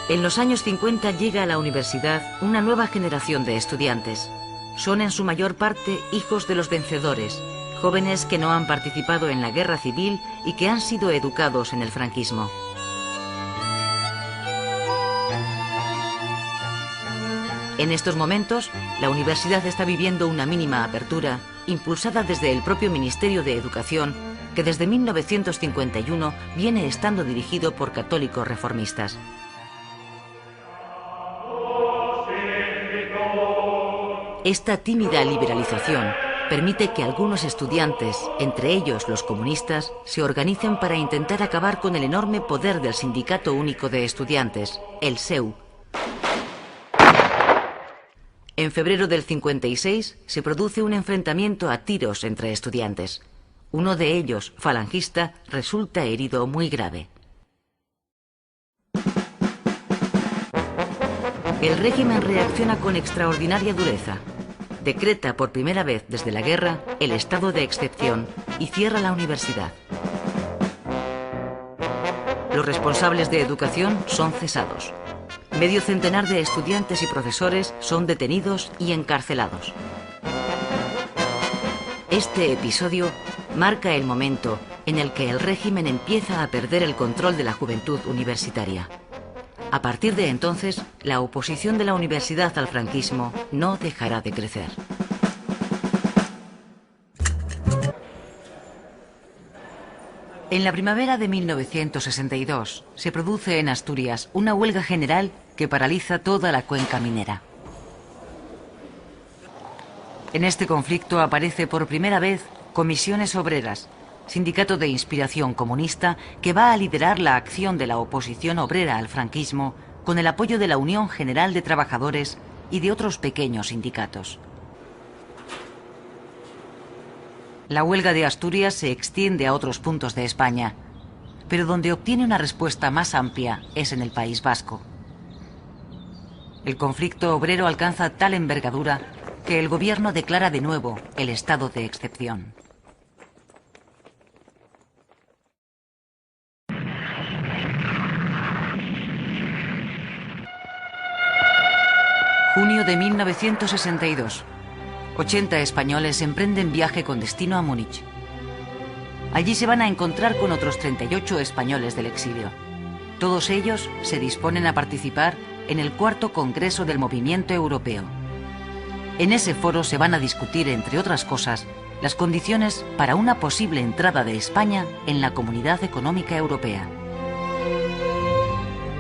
En los años 50 llega a la universidad una nueva generación de estudiantes. Son en su mayor parte hijos de los vencedores, jóvenes que no han participado en la guerra civil y que han sido educados en el franquismo. En estos momentos, la universidad está viviendo una mínima apertura, impulsada desde el propio Ministerio de Educación, que desde 1951 viene estando dirigido por católicos reformistas. Esta tímida liberalización permite que algunos estudiantes, entre ellos los comunistas, se organicen para intentar acabar con el enorme poder del Sindicato Único de Estudiantes, el SEU. En febrero del 56 se produce un enfrentamiento a tiros entre estudiantes. Uno de ellos, falangista, resulta herido muy grave. El régimen reacciona con extraordinaria dureza. Decreta por primera vez desde la guerra el estado de excepción y cierra la universidad. Los responsables de educación son cesados. Medio centenar de estudiantes y profesores son detenidos y encarcelados. Este episodio marca el momento en el que el régimen empieza a perder el control de la juventud universitaria. A partir de entonces, la oposición de la universidad al franquismo no dejará de crecer. En la primavera de 1962 se produce en Asturias una huelga general que paraliza toda la cuenca minera. En este conflicto aparece por primera vez Comisiones Obreras, sindicato de inspiración comunista que va a liderar la acción de la oposición obrera al franquismo con el apoyo de la Unión General de Trabajadores y de otros pequeños sindicatos. La huelga de Asturias se extiende a otros puntos de España, pero donde obtiene una respuesta más amplia es en el País Vasco. El conflicto obrero alcanza tal envergadura que el gobierno declara de nuevo el estado de excepción. Junio de 1962. 80 españoles emprenden viaje con destino a Múnich. Allí se van a encontrar con otros 38 españoles del exilio. Todos ellos se disponen a participar en el cuarto Congreso del Movimiento Europeo. En ese foro se van a discutir, entre otras cosas, las condiciones para una posible entrada de España en la Comunidad Económica Europea.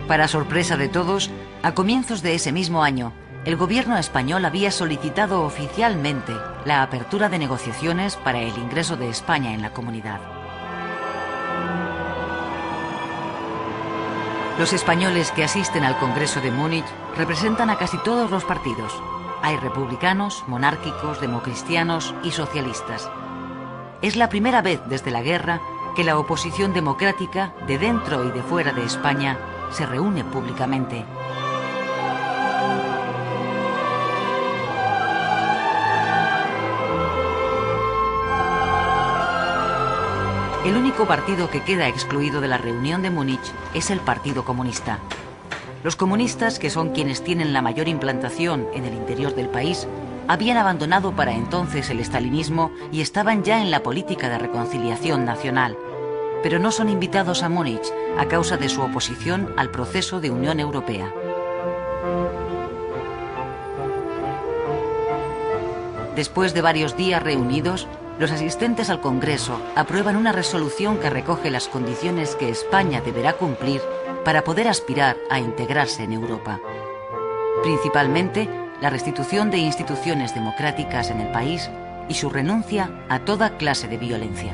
Para sorpresa de todos, a comienzos de ese mismo año, el gobierno español había solicitado oficialmente la apertura de negociaciones para el ingreso de España en la comunidad. Los españoles que asisten al Congreso de Múnich representan a casi todos los partidos. Hay republicanos, monárquicos, democristianos y socialistas. Es la primera vez desde la guerra que la oposición democrática de dentro y de fuera de España se reúne públicamente. El único partido que queda excluido de la reunión de Múnich es el Partido Comunista. Los comunistas, que son quienes tienen la mayor implantación en el interior del país, habían abandonado para entonces el estalinismo y estaban ya en la política de reconciliación nacional, pero no son invitados a Múnich a causa de su oposición al proceso de Unión Europea. Después de varios días reunidos, los asistentes al Congreso aprueban una resolución que recoge las condiciones que España deberá cumplir para poder aspirar a integrarse en Europa. Principalmente, la restitución de instituciones democráticas en el país y su renuncia a toda clase de violencia.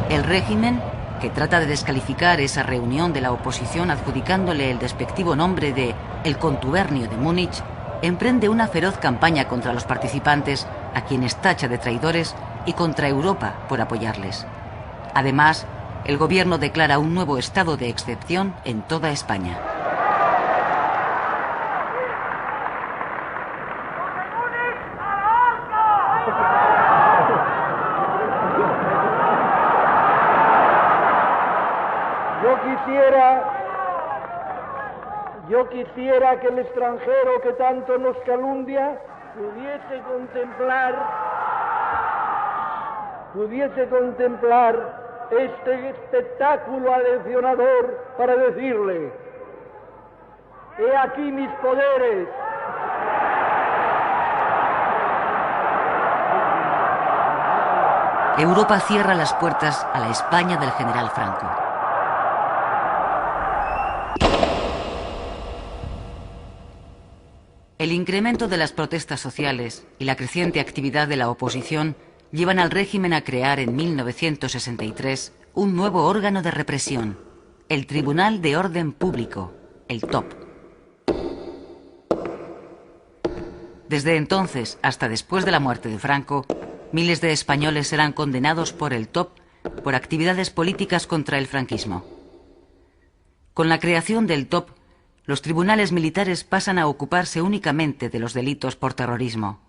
El régimen, que trata de descalificar esa reunión de la oposición adjudicándole el despectivo nombre de El Contubernio de Múnich, emprende una feroz campaña contra los participantes, a quienes tacha de traidores, y contra Europa por apoyarles. Además, el gobierno declara un nuevo estado de excepción en toda España. Yo quisiera que el extranjero que tanto nos calumnia pudiese contemplar este espectáculo aleccionador para decirle: he aquí mis poderes. Europa cierra las puertas a la España del general Franco. El incremento de las protestas sociales y la creciente actividad de la oposición llevan al régimen a crear en 1963 un nuevo órgano de represión, el Tribunal de Orden Público, el TOP. Desde entonces hasta después de la muerte de Franco, miles de españoles serán condenados por el TOP por actividades políticas contra el franquismo. Con la creación del TOP, los tribunales militares pasan a ocuparse únicamente de los delitos por terrorismo.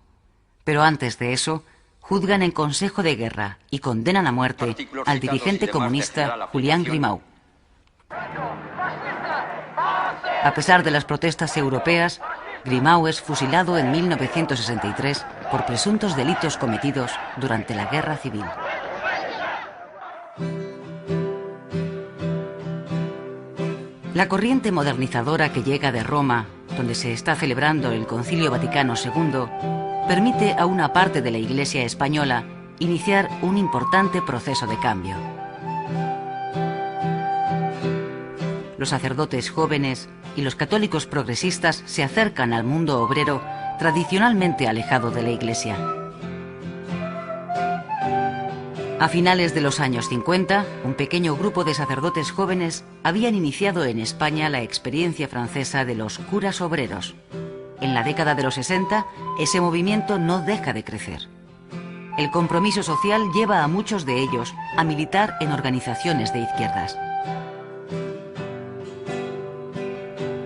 Pero antes de eso, juzgan en Consejo de Guerra y condenan a muerte al dirigente comunista Julián Grimau. A pesar de las protestas europeas, Grimau es fusilado en 1963 por presuntos delitos cometidos durante la Guerra Civil. La corriente modernizadora que llega de Roma, donde se está celebrando el Concilio Vaticano II, permite a una parte de la Iglesia española iniciar un importante proceso de cambio. Los sacerdotes jóvenes y los católicos progresistas se acercan al mundo obrero tradicionalmente alejado de la Iglesia. A finales de los años 50, un pequeño grupo de sacerdotes jóvenes habían iniciado en España la experiencia francesa de los curas obreros. En la década de los 60, ese movimiento no deja de crecer. El compromiso social lleva a muchos de ellos a militar en organizaciones de izquierdas.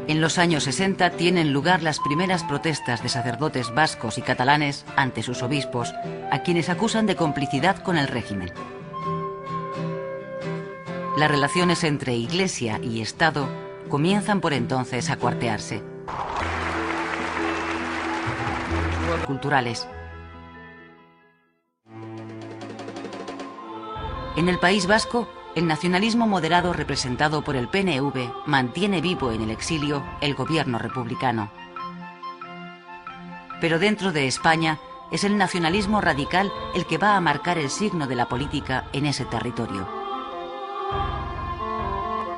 En los años 60 tienen lugar las primeras protestas de sacerdotes vascos y catalanes ante sus obispos, a quienes acusan de complicidad con el régimen. Las relaciones entre Iglesia y Estado comienzan por entonces a cuartearse. Culturales. En el País Vasco, el nacionalismo moderado representado por el PNV mantiene vivo en el exilio el gobierno republicano. Pero dentro de España es el nacionalismo radical el que va a marcar el signo de la política en ese territorio.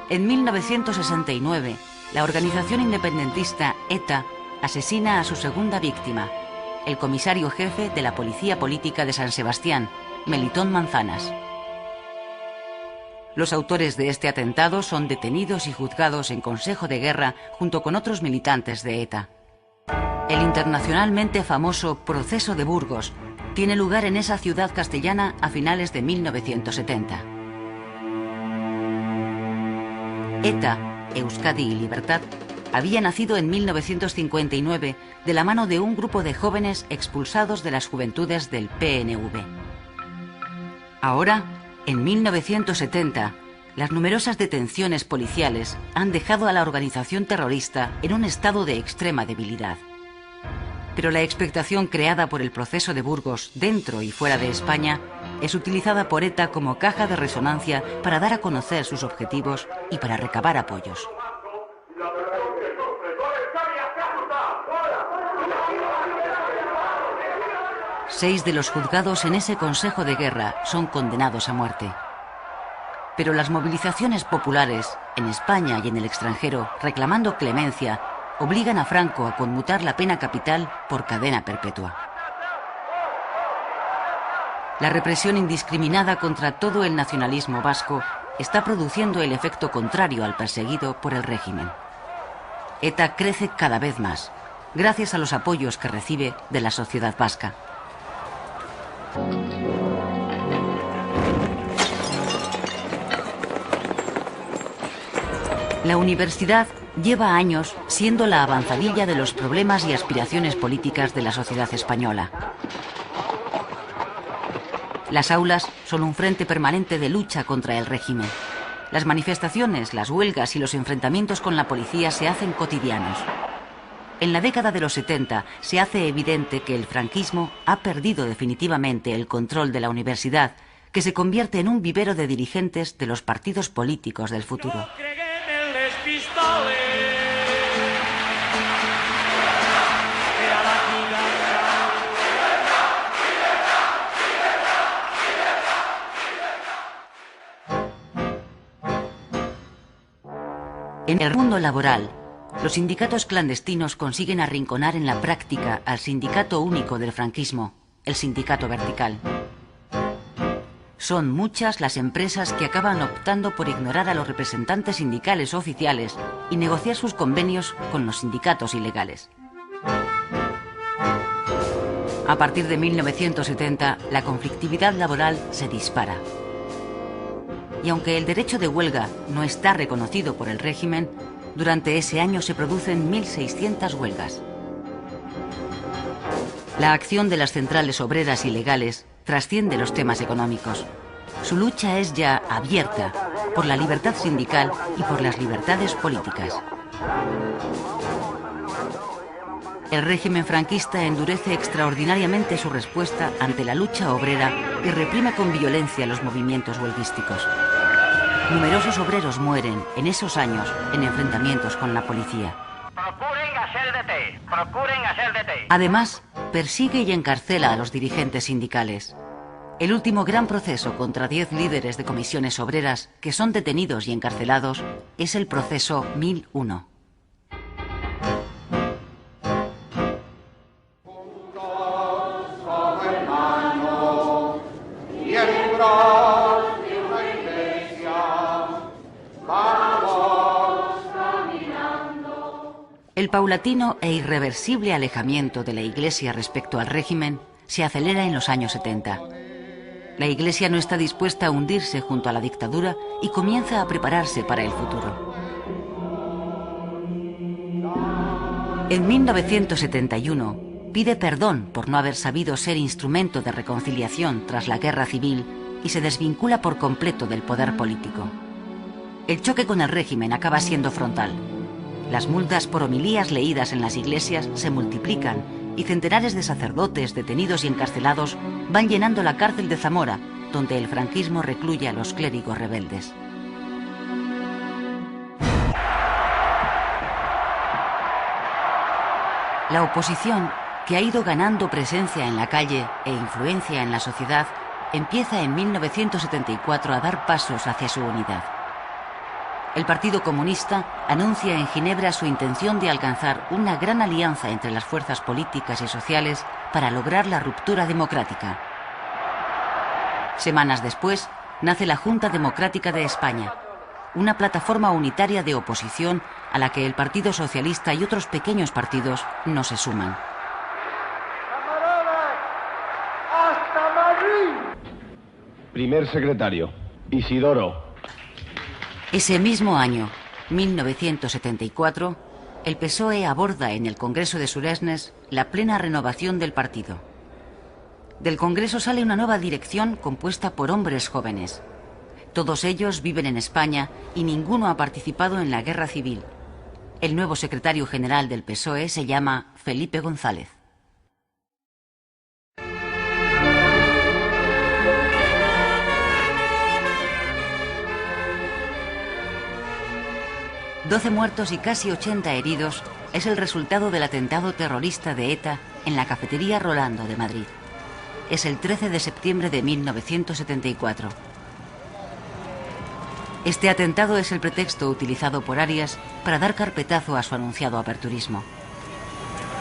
En 1969, la organización independentista ETA asesina a su segunda víctima, el comisario jefe de la Policía Política de San Sebastián, Melitón Manzanas. Los autores de este atentado son detenidos y juzgados en Consejo de Guerra junto con otros militantes de ETA. El internacionalmente famoso Proceso de Burgos tiene lugar en esa ciudad castellana a finales de 1970. ETA, Euskadi y Libertad, había nacido en 1959 de la mano de un grupo de jóvenes expulsados de las juventudes del PNV. Ahora, en 1970, las numerosas detenciones policiales han dejado a la organización terrorista en un estado de extrema debilidad. Pero la expectación creada por el Proceso de Burgos dentro y fuera de España es utilizada por ETA como caja de resonancia para dar a conocer sus objetivos y para recabar apoyos. Seis de los juzgados en ese Consejo de Guerra son condenados a muerte. Pero las movilizaciones populares, en España y en el extranjero, reclamando clemencia, obligan a Franco a conmutar la pena capital por cadena perpetua. La represión indiscriminada contra todo el nacionalismo vasco está produciendo el efecto contrario al perseguido por el régimen. ETA crece cada vez más, gracias a los apoyos que recibe de la sociedad vasca. La universidad lleva años siendo la avanzadilla de los problemas y aspiraciones políticas de la sociedad española. Las aulas son un frente permanente de lucha contra el régimen. Las manifestaciones, las huelgas y los enfrentamientos con la policía se hacen cotidianos. En la década de los 70 se hace evidente que el franquismo ha perdido definitivamente el control de la universidad, que se convierte en un vivero de dirigentes de los partidos políticos del futuro. En el mundo laboral, los sindicatos clandestinos consiguen arrinconar en la práctica al sindicato único del franquismo, el sindicato vertical. Son muchas las empresas que acaban optando por ignorar a los representantes sindicales oficiales y negociar sus convenios con los sindicatos ilegales. A partir de 1970, la conflictividad laboral se dispara. Y aunque el derecho de huelga no está reconocido por el régimen, durante ese año se producen 1.600 huelgas. La acción de las centrales obreras ilegales trasciende los temas económicos. Su lucha es ya abierta por la libertad sindical y por las libertades políticas. El régimen franquista endurece extraordinariamente su respuesta ante la lucha obrera y reprime con violencia los movimientos huelguísticos. Numerosos obreros mueren en esos años en enfrentamientos con la policía. Procuren hacer de té. Además, persigue y encarcela a los dirigentes sindicales. El último gran proceso contra 10 líderes de comisiones obreras que son detenidos y encarcelados es el proceso 1001. El paulatino e irreversible alejamiento de la Iglesia respecto al régimen se acelera en los años 70. La Iglesia no está dispuesta a hundirse junto a la dictadura y comienza a prepararse para el futuro. En 1971 pide perdón por no haber sabido ser instrumento de reconciliación tras la guerra civil y se desvincula por completo del poder político. El choque con el régimen acaba siendo frontal. Las multas por homilías leídas en las iglesias se multiplican y centenares de sacerdotes detenidos y encarcelados van llenando la cárcel de Zamora, donde el franquismo recluye a los clérigos rebeldes. La oposición, que ha ido ganando presencia en la calle e influencia en la sociedad, empieza en 1974 a dar pasos hacia su unidad. El Partido Comunista anuncia en Ginebra su intención de alcanzar una gran alianza entre las fuerzas políticas y sociales para lograr la ruptura democrática. Semanas después, nace la Junta Democrática de España, una plataforma unitaria de oposición a la que el Partido Socialista y otros pequeños partidos no se suman. ¡Camaradas! ¡Hasta Madrid! Primer secretario, Isidoro. Ese mismo año, 1974, el PSOE aborda en el Congreso de Suresnes la plena renovación del partido. Del Congreso sale una nueva dirección compuesta por hombres jóvenes. Todos ellos viven en España y ninguno ha participado en la guerra civil. El nuevo secretario general del PSOE se llama Felipe González. «12 muertos y casi 80 heridos es el resultado del atentado terrorista de ETA en la cafetería Rolando de Madrid. Es el 13 de septiembre de 1974. Este atentado es el pretexto utilizado por Arias para dar carpetazo a su anunciado aperturismo.